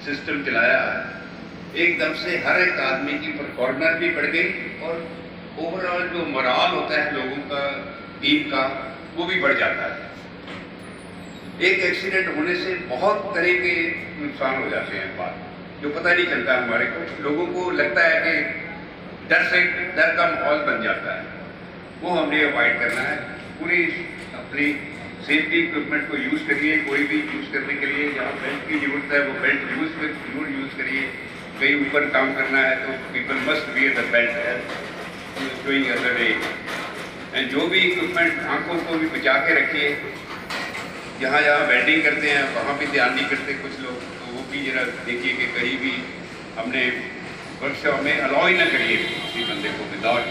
System चलाया एकदम से हर एक आदमी की परफॉर्मेंस भी बढ़ गई और ओवरऑल जो मोराल होता है लोगों का, टीम का, वो भी बढ़ जाता है। एक एक्सीडेंट होने से बहुत तरह के नुकसान हो जाते हैं बात जो पता नहीं चलता हमारे को। लोगों को लगता है कि डर का माहौल बन जाता है, वो हमने अवॉइड करना है। पूरी अपनी सेफ्टी इक्विपमेंट को यूज़ करिए, कोई भी यूज़ करने के लिए जहाँ बेल्ट की जरूरत है वो बेल्ट जरूर यूज़ करिए। कहीं ऊपर काम करना है तो people must wear the belt doing other way. And जो भी इक्विपमेंट, आंखों को भी बचा के रखिए। जहाँ जहाँ वेल्डिंग करते हैं वहाँ भी ध्यान नहीं करते कुछ लोग, तो वो भी जरा देखिए कि कहीं भी हमने वर्कशॉप में अलाउ ही ना करिए किसी बंदे को विदाउट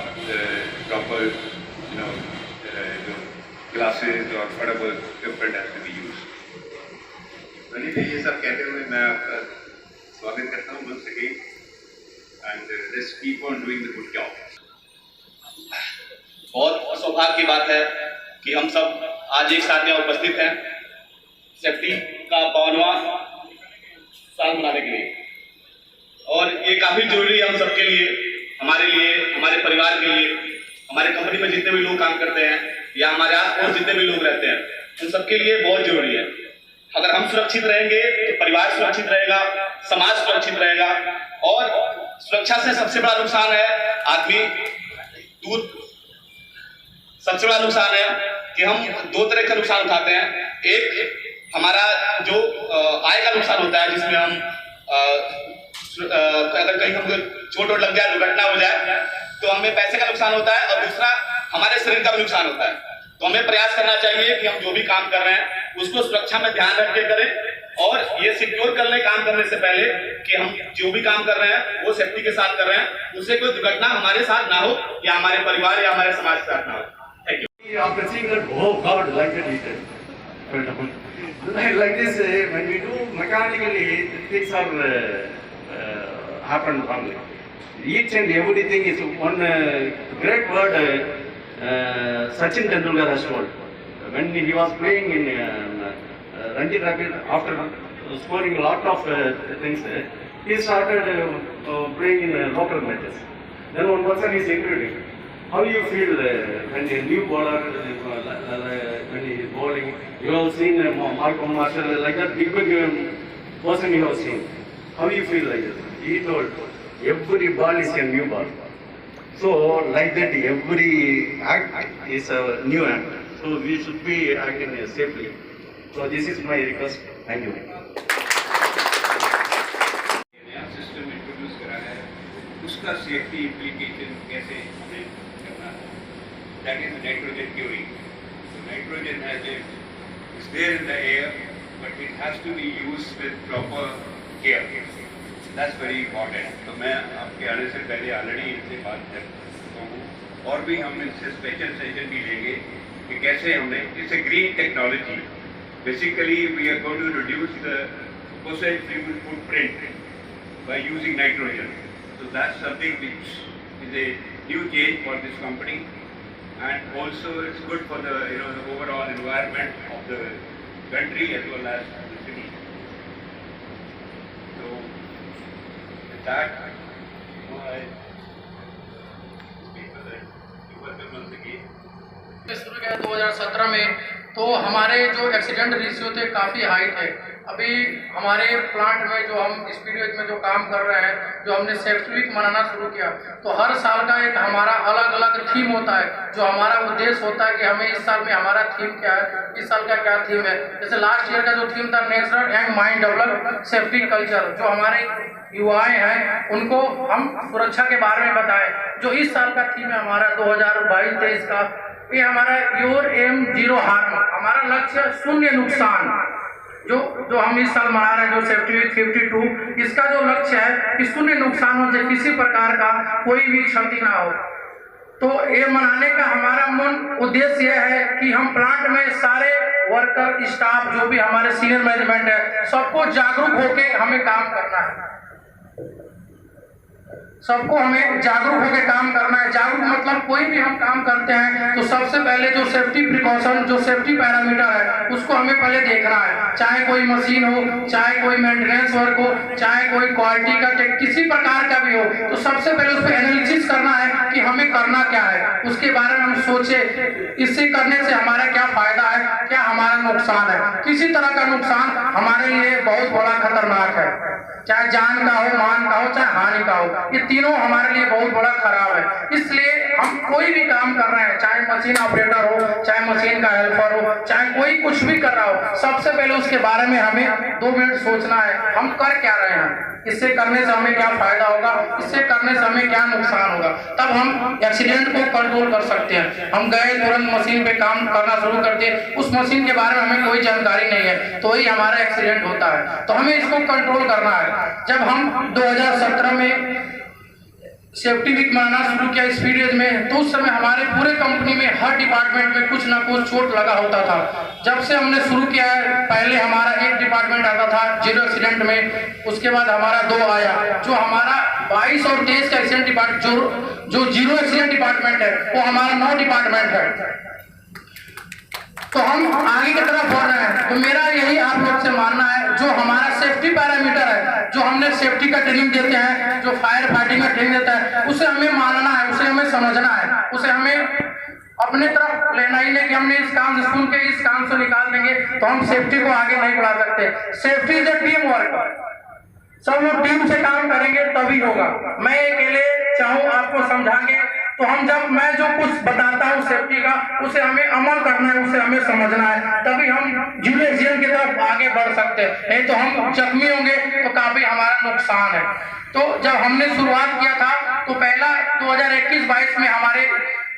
प्रॉपर जो क्लासेज और whatever equipment has to be used। तो ये सब कहते हुए मैं आपका स्वागत करता हूँ once again and let's keep on doing the good job। बहुत सौभाग्य की बात है कि हम सब आज एक साथ यहाँ उपस्थित हैं सेफ्टी का 52वां साल मनाने के लिए, और ये काफी जरूरी है हम सबके लिए, हमारे लिए, हमारे परिवार के लिए, हमारे कंपनी में जितने भी लोग काम करते हैं या हमारे आसपास जितने भी लोग रहते हैं उन सबके लिए बहुत जरूरी है। अगर हम सुरक्षित रहेंगे तो परिवार सुरक्षित रहेगा, समाज सुरक्षित रहेगा। और सुरक्षा से सबसे बड़ा नुकसान है आदमी दूर, सबसे बड़ा नुकसान है कि हम दो तरह का नुकसान उठाते हैं। एक हमारा जो आय का नुकसान होता है, जिसमें हम अगर कहीं हमको चोट वोट लग जाए, दुर्घटना हो जाए तो हमें पैसे का नुकसान होता है, और दूसरा हमारे शरीर का भी नुकसान होता है। तो हमें प्रयास करना चाहिए कि हम जो भी काम कर रहे हैं उसको सुरक्षा में ध्यान रख के करें, और ये सिक्योर करने काम करने से पहले कि हम जो भी काम कर रहे हैं वो सेफ्टी के साथ कर रहे हैं, उससे कोई दुर्घटना हमारे साथ ना हो या हमारे परिवार या हमारे समाज के साथ ना हो। Thank you. After seeing that, oh God, like that he said. Like this, when we do mechanically, things are happen wrongly. Each and everything is one great word Sachin Tendulkar has told. When he was playing in Ranji Trophy, after scoring a lot of things, he started playing in local matches. Then one person is interviewing. How do you feel when a new bowler, when he is bowling? You have seen Malcolm Marshall, like that big person you have seen. How do you feel like this? He told, every ball is a new ball. So like that, every act is a new act. So we should be acting safely. So this is my request. Thank you. नया system introduce करा है, उसका safety implication कैसे हमें करना है। That is nitrogen curing. Nitrogen is there in the air, but it has to be used with proper care. That's very important. तो मैं आपके आने से पहले ऑलरेडी इनसे बात कर चुका हूँ, और भी हम इनसे स्पेशल सेशन भी लेंगे कि कैसे हमने it's a green technology. Basically we are going to reduce the fossil fuel footprint by using nitrogen. So that's something which is a new change for this company, and also it's good for the the overall environment of the country as well as the city. So with that, I speak for the welcome once again. शुरू किया 2017 में, तो हमारे जो accident ratio थे काफ़ी high थे। अभी हमारे प्लांट में जो हम स्पीडवेज में जो काम कर रहे हैं, जो हमने सेफ्टी वीक मनाना शुरू किया, तो हर साल का एक हमारा अलग अलग थीम होता है। जो हमारा उद्देश्य होता है कि हमें इस साल में हमारा थीम क्या है, इस साल का क्या थीम है। जैसे लास्ट ईयर का जो थीम था natural and mind develop safety culture, जो हमारे युवाएं हैं उनको हम सुरक्षा के बारे में बताएं। जो इस साल का थीम है हमारा 2022-23 का, ये हमारा योर एम जीरो हार्म, हमारा लक्ष्य शून्य नुकसान। जो हम इस साल मना रहे हैं, जो सेफ्टी वीक 52, इसका जो लक्ष्य है कि शून्य नुकसानों से किसी प्रकार का कोई भी क्षति ना हो। तो ये मनाने का हमारा मूल उद्देश्य यह है कि हम प्लांट में सारे वर्कर, स्टाफ, जो भी हमारे सीनियर मैनेजमेंट है, सबको जागरूक होकर हमें काम करना है। सबको हमें जागरूक होकर काम करना है। जागरूक मतलब कोई भी हम काम करते हैं तो सबसे पहले जो सेफ्टी प्रिकॉशन, जो सेफ्टी पैरामीटर है उसको हमें पहले देखना है। चाहे कोई मशीन हो, चाहे कोई मेंटेनेंस वर्क हो, चाहे कोई क्वालिटी का किसी प्रकार का भी हो, तो सबसे पहले उस पर एनालिसिस करना है कि हमें करना क्या है, उसके बारे में हम सोचे इससे करने से हमारा क्या फायदा है, क्या हमारा नुकसान है। किसी तरह का नुकसान हमारे लिए बहुत बड़ा खतरनाक है, चाहे जान का हो, मान का हो, चाहे हानि का हो, ये तीनों हमारे लिए बहुत बड़ा खराब है। इसलिए हम कोई भी काम कर रहे हैं, चाहे मशीन ऑपरेटर हो, चाहे मशीन का हेल्पर हो, चाहे कोई कुछ भी कर रहा हो, सबसे पहले उसके बारे में हमें 2 मिनट सोचना है हम कर क्या रहे हैं, इससे करने से हमें क्या फायदा होगा, इससे करने से हमें क्या नुकसान होगा, तब हम एक्सीडेंट को कंट्रोल कर सकते हैं। हम गए तुरंत मशीन पे काम करना शुरू कर दिए, उस मशीन के बारे में हमें कोई जानकारी नहीं है, तो ही हमारा एक्सीडेंट होता है। तो हमें इसको कंट्रोल करना है। जब हम 2017 में सेफ्टी वीक मनाना शुरू किया इस पीरियड में, तो उस समय हमारे पूरे कंपनी में हर डिपार्टमेंट में कुछ ना कुछ चोट लगा होता था। जब से हमने शुरू किया है, पहले हमारा 1 डिपार्टमेंट आता था 0 एक्सीडेंट में, उसके बाद हमारा 2 आया, जो हमारा 22 और 23 का एक्सीडेंट डिपार्टमेंट, जो 0 एक्सीडेंट डिपार्टमेंट है वो हमारा 9 डिपार्टमेंट है। तो हम आगे की तरफ बढ़ रहे हैं। तो मेरा यही आप लोग से मानना है, जो हमारा सेफ्टी पैरामीटर है, जो हमने सेफ्टी का ट्रेनिंग देते हैं, जो फायर फाइटिंग का ट्रेनिंग देता है, उसे हमें मानना है, उसे हमें समझना है, उसे हमें अपने तरफ लेना ही नहीं कि हमने इस काम स्कूल के इस काम से निकाल देंगे तो हम सेफ्टी को आगे नहीं बढ़ा सकते। Safety is a team work, सब लोग टीम से काम करेंगे तभी होगा। मैं अकेले चाहूँ आपको समझाएंगे तो हम जब मैं जो कुछ बताता हूँ सेफ्टी का, उसे हमें अमल करना है, उसे हमें समझना है, तभी हम 0 एक्सीडेंट की तरफ आगे बढ़ सकते हैं। नहीं तो हम जख्मी होंगे तो काफी हमारा नुकसान है। तो जब हमने शुरुआत किया था तो पहला 2021-22 में हमारे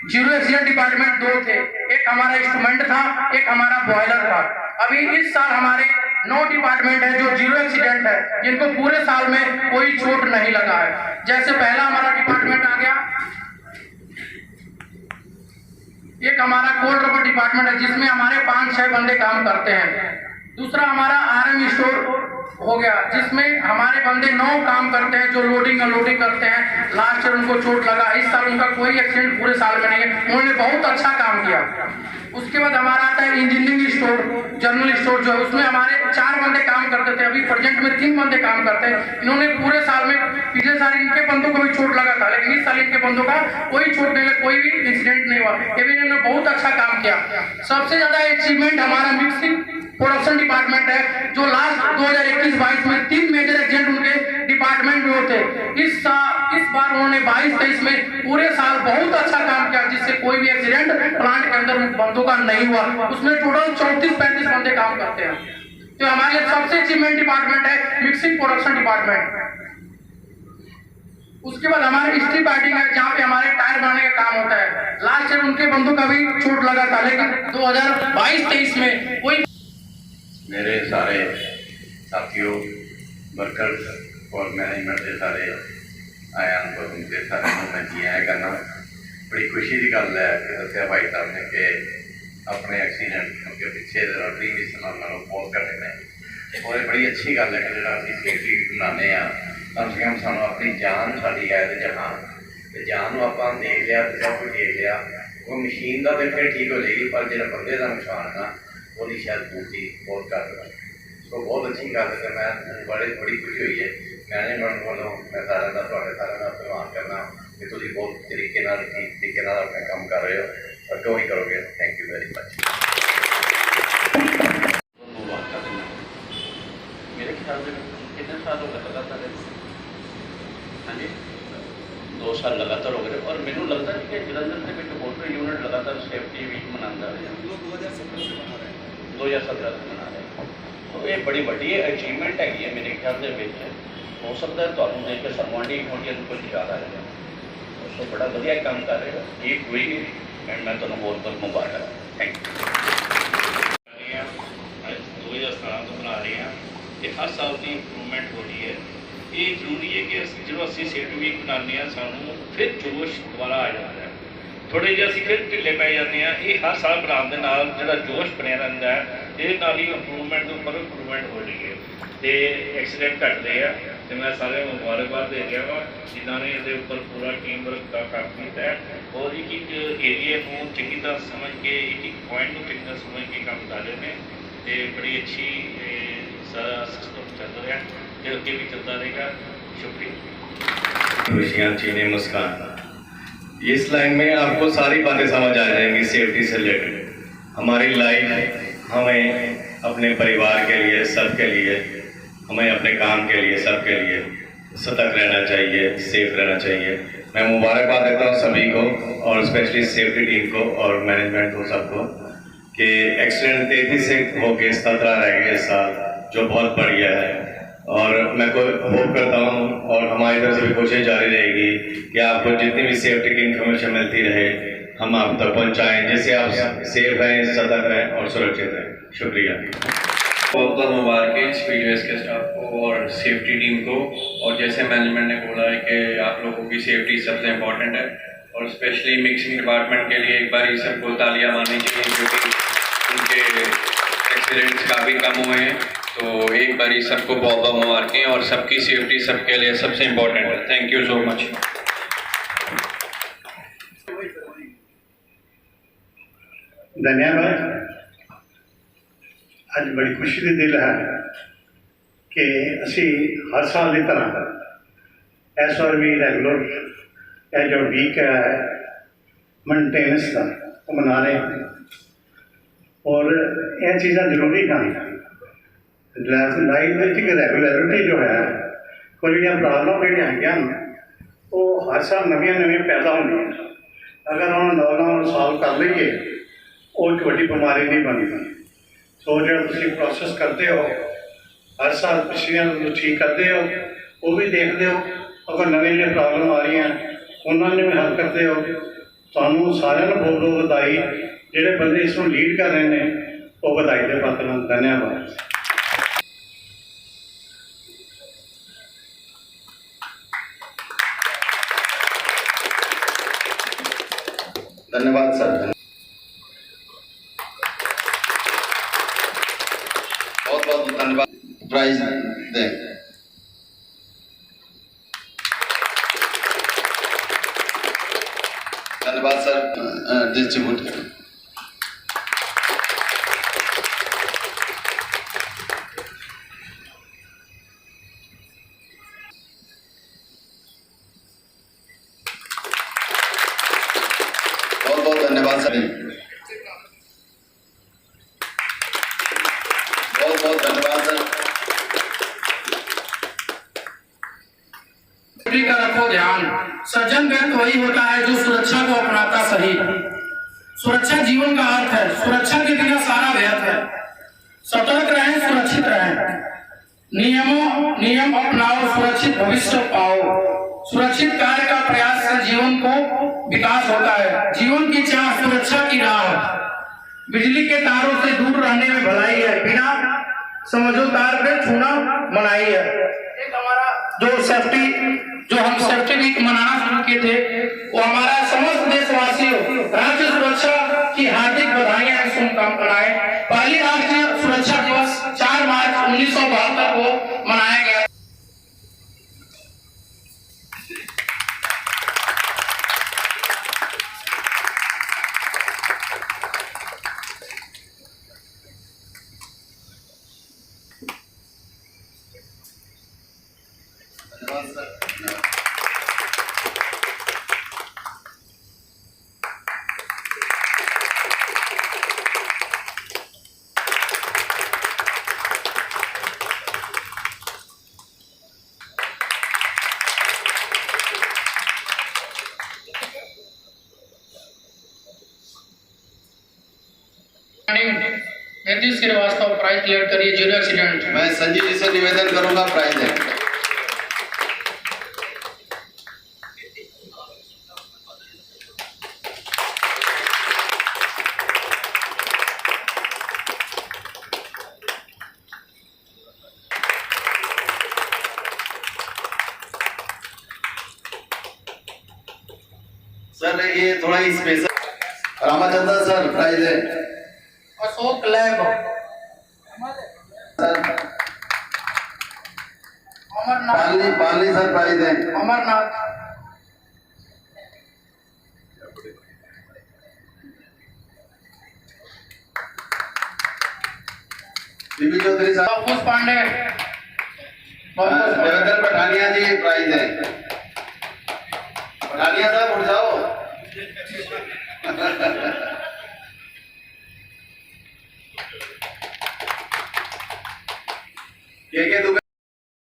0 एक्सीडेंट डिपार्टमेंट 2 थे, एक हमारा इंस्ट्रूमेंट था, एक हमारा बॉयलर था। अभी इस साल हमारे 9 डिपार्टमेंट है जो 0 एक्सीडेंट है, जिनको पूरे साल में कोई चोट नहीं लगा है। जैसे पहला हमारा डिपार्टमेंट आ गया, एक हमारा कोल्ड रबर डिपार्टमेंट है जिसमें हमारे 5-6 बंदे काम करते हैं। दूसरा हमारा RM स्टोर हो गया जिसमें हमारे बंदे 9 काम करते हैं, जो लोडिंग अनलोडिंग करते हैं। लास्ट ईयर उनको चोट लगा, इस साल उनका कोई एक्सीडेंट पूरे साल में नहीं है, उन्होंने बहुत अच्छा काम किया। उसके बाद हमारा आता है इंजीनियरिंग स्टोर, जनरल स्टोर जो है, उसमें हमारे 4 बंदे काम करते थे, अभी प्रेजेंट में 3 बंदे काम करते हैं। इन्होंने पूरे साल में, पिछले साल इनके बंदों को भी चोट लगा था, लेकिन इस साल इनके बंदों का कोई चोट नहीं लगा, कोई भी इंसिडेंट नहीं हुआ, ये भी इन्होंने बहुत अच्छा काम किया। सबसे ज्यादा अचीवमेंट हमारा मिक्सिंग प्रोडक्शन डिपार्टमेंट है, जो लास्ट 2021-22 में 3 मेजर एक्सीडेंट उनके डिपार्टमेंट में होते। इस बार उन्होंने 22-23 में पूरे साल बहुत अच्छा काम किया, जिससे कोई भी एक्सीडेंट प्लांट के अंदर बंदों का नहीं हुआ। उसमें टोटल 34-35 बंदे काम करते हैं। तो हमारे लिए सबसे अचीवमेंट डिपार्टमेंट है मिक्सिंग प्रोडक्शन डिपार्टमेंट। उसके बाद हमारे स्ट्री पार्टिंग है, जहाँ पे हमारे टायर बनाने का काम होता है। लास्ट ईयर उनके बंदों का भी चोट लगा था, लेकिन 2022-23 में कोई। मेरे सारे साथियों, वर्कर्स और मैनेजमेंट के सारे आया उनके सारे मैं जी आया करना। बड़ी खुशी की गल है कि दसिया भाई साहब ने कि अपने एक्सीडेंट क्योंकि पिछले रोटरी भी नालों बहुत घटे ने, और बड़ी अच्छी गल है कि जो अभी सेफ्टी बनाने कम से कम सानू अपनी जान साड़ी है तो जहान तो जान आप देख लिया तो सब कुछ देख लिया, वो मशीन का तो फिर ठीक हो जाएगी, पर जो बंदे का नुकसान है वो शायद पूर्ति बहुत घट है। तो बहुत अच्छी गल है, मैं बड़ी खुशी हुई है मैनेजमेंट वालों। मैं सारे का धन्यवाद करना कि तुम बहुत तरीके ठीक तरीके अपना काम कर रहे हो, अगों ही करोगे। Thank you very much. मेरे ख्याल से कितने साल हो गए लगातार? हाँ जी, 2 साल लगातार हो गए। और मैनू लगता है कि जलंधर के मोटर यूनिट लगातार सेफ्टी वीक मनाता है, 2017 से मना रहे हैं। तो ये बड़ी बड़ी अचीवमेंट हैगी है मेरे ख्याल से। हो सकता है तुहानू देख के सरवाणी होटियां कुछ याद आ रहा है। सो बड़ा वधिया काम कर रहे हो, ठीक हुई एंड मैं तुहानू बहुत मुबारक। Thank you. 2017 तो बना रहे हैं, ये हर साल की इंप्रूवमेंट हो रही है। ये जरूरी है कि जो असं सेफ्टी वीक बनाने सानू फिर जोश दोबारा आ जाता है। ਥੋੜ੍ਹੇ ਜਿਹੇ ਅਸੀਂ ਫਿਰ ਢਿੱਲੇ ਪੈ ਜਾਂਦੇ ਹਾਂ। ਇਹ ਹਰ ਸਾਲ ਬਣਾਉਣ ਦੇ ਨਾਲ ਜਿਹੜਾ ਜੋਸ਼ ਬਣਿਆ ਰਹਿੰਦਾ ਹੈ, ਇਹਦੇ ਨਾਲ ਹੀ ਇੰਪਰੂਵਮੈਂਟ ਤੋਂ ਉੱਪਰ ਇੰਪਰੂਵਮੈਂਟ ਹੋ ਰਹੀ ਹੈ ਅਤੇ ਐਕਸੀਡੈਂਟ ਘੱਟਦੇ ਆ। ਅਤੇ ਮੈਂ ਸਾਰਿਆਂ ਨੂੰ ਮੁਬਾਰਕਬਾਦ ਦੇ ਰਿਹਾ ਵਾਂ ਜਿਨ੍ਹਾਂ ਨੇ ਇਹਦੇ ਉੱਪਰ ਪੂਰਾ ਟੀਮ ਵਰਕ ਦਾ ਕੰਮ ਕੀਤਾ ਹੈ ਔਰ ਇੱਕ ਇੱਕ ਏਰੀਏ ਨੂੰ ਚੰਗੀ ਤਰ੍ਹਾਂ ਸਮਝ ਕੇ, ਇੱਕ ਇੱਕ ਪੁਆਇੰਟ ਨੂੰ ਚੰਗੀ ਤਰ੍ਹਾਂ ਸਮਝ ਕੇ ਕੰਮ ਕਰ ਰਹੇ ਨੇ ਅਤੇ ਬੜੀ ਅੱਛੀ सारा सिस्टम चल रहा है, जो आगे भी चलता रहेगा। शुक्रिया। खुशियाँ चीनी मुस्कान, इस लाइन में आपको सारी बातें समझ आ जाएंगी सेफ्टी से रिलेटेड। हमारी लाइफ हमें अपने परिवार के लिए, सबके लिए, हमें अपने काम के लिए, सबके लिए सतर्क रहना चाहिए, सेफ रहना चाहिए। मैं मुबारकबाद देता हूँ सभी को और स्पेशली सेफ्टी टीम को और मैनेजमेंट को, सबको कि एक्सीडेंट तेजी से होके 17 रह गए इस साल, जो बहुत बढ़िया है। और मैं को होप करता हूँ और हमारी तरफ से भी कोशिश जारी रहेगी कि आपको जितनी भी सेफ्टी की इन्फॉर्मेशन मिलती रहे हम आप तक पहुँचाएँ, जिससे आप सेफ रहें, सतर्क रहें और सुरक्षित रहें। शुक्रिया। बहुत बहुत मुबारकें स्पीडवेज के स्टाफ को और सेफ्टी टीम को। और जैसे मैनेजमेंट ने बोला है कि आप लोगों की सेफ्टी सबसे इम्पोर्टेंट है और स्पेशली मिक्सिंग डिपार्टमेंट के लिए एक बार ही सबको तालियां मारनी चाहिए क्योंकि उनके एक्सीडेंट्स काफ़ी कम हुए हैं। तो एक बार ही सबको बहुत बहुत मुबारकें और सबकी सेफ्टी सबके लिए सबसे इम्पोर्टेंट है। Thank you so much. धन्यवाद। ਅੱਜ ਬੜੀ ਖੁਸ਼ੀ ਦੀ ਦਿਲ ਹੈ ਕਿ ਅਸੀਂ ਹਰ ਸਾਲ ਦੀ ਤਰ੍ਹਾਂ ਇਸ ਵਾਰ ਵੀ ਰੈਗੂਲਰ ਇਹ ਜੋ ਵੀਕ ਹੈ ਮੇਨਟੇਨੈਂਸ ਦਾ ਉਹ ਮਨਾ ਰਹੇ ਹਾਂ ਔਰ ਇਹ ਚੀਜ਼ਾਂ ਜ਼ਰੂਰੀ ਹਨ। ਲਾਈਫ ਵਿੱਚ ਇੱਕ ਰੈਗੂਲਰਿਟੀ ਜੋ ਹੈ ਕੋਈ ਜਿਹੜੀਆਂ ਪ੍ਰੋਬਲਮ ਜਿਹੜੀਆਂ ਹੈਗੀਆਂ ਉਹ ਹਰ ਸਾਲ ਨਵੀਆਂ ਨਵੀਆਂ ਪੈਦਾ ਹੁੰਦੀਆਂ। ਅਗਰ ਉਹਨਾਂ ਨੂੰ ਸੋਲਵ ਕਰ ਲਈਏ ਉਹ ਇੱਕ ਵੱਡੀ ਬਿਮਾਰੀ ਨਹੀਂ ਬਣਦੀ। ਸੋ ਜਿਹੜਾ ਤੁਸੀਂ ਪ੍ਰੋਸੈਸ ਕਰਦੇ ਹੋ ਹਰ ਸਾਲ ਪਿਛਲੀਆਂ ਨੂੰ ਠੀਕ ਕਰਦੇ ਹੋ ਉਹ ਵੀ ਦੇਖਦੇ ਹੋ। ਅਗਰ ਨਵੇਂ ਜਿਹੜੀਆਂ ਪ੍ਰੋਬਲਮ ਆ ਰਹੀਆਂ ਉਹਨਾਂ ਨੂੰ ਵੀ ਹੱਲ ਕਰਦੇ ਹੋ। ਤੁਹਾਨੂੰ ਸਾਰਿਆਂ ਨੂੰ ਬਹੁਤ ਬਹੁਤ ਵਧਾਈ। ਜਿਹੜੇ ਬੰਦੇ ਇਸ ਨੂੰ ਲੀਡ ਕਰ ਰਹੇ ਨੇ ਉਹ ਵਧਾਈ ਦੇ ਪਾਤਰ ਹਨ। ਧੰਨਵਾਦ। धन्यवाद सर। बहुत बहुत धन्यवाद। प्राइज दें। धन्यवाद सर। डिस्ट्रीब्यूट करें। बहुत बहुत धन्यवाद सर। बहुत बहुत धन्यवाद सर। का रखो ध्यान। सज्जन व्यक्ति वही होता है जो सुरक्षा को अपनाता सही। सुरक्षा जीवन का अर्थ है। सुरक्षा के बिना सारा व्यर्थ है। सतर्क रहें, सुरक्षित रहें। नियम अपनाओ, सुरक्षित भविष्य पाओ। सुरक्षित कार्य का प्रयास से जीवन को विकास होता है। जीवन की चाह सुरक्षा की राह। बिजली के तारों से दूर रहने में भलाई है, बिना समझो तार पे छूना मनाही है। एक हमारा जो हम सेफ्टी वीक मनाना शुरू किए थे वो हमारा समस्त देशवासियों राज्य सुरक्षा की हार्दिक बधाइयां इस शुभकामनाएं। पहली राष्ट्रीय सुरक्षा दिवस 4 मार्च 1972 को मनाया गया। नीतीश श्रीवास्तव प्राइज क्लियर करिए। Zero accident. मैं संजय जी से निवेदन करूंगा प्राइज दें। सर ये थोड़ा ही स्पेशल रामाचंद्र सर प्राइज है अशोक लैब, सर अमरनाथ, पाली सर प्राइज है अमरनाथ, बीबी चौधरी साहब बाबूस पांडे, देवेंद्र पठानिया जी प्राइज है पठानिया साहब उठ जाओ के दुबे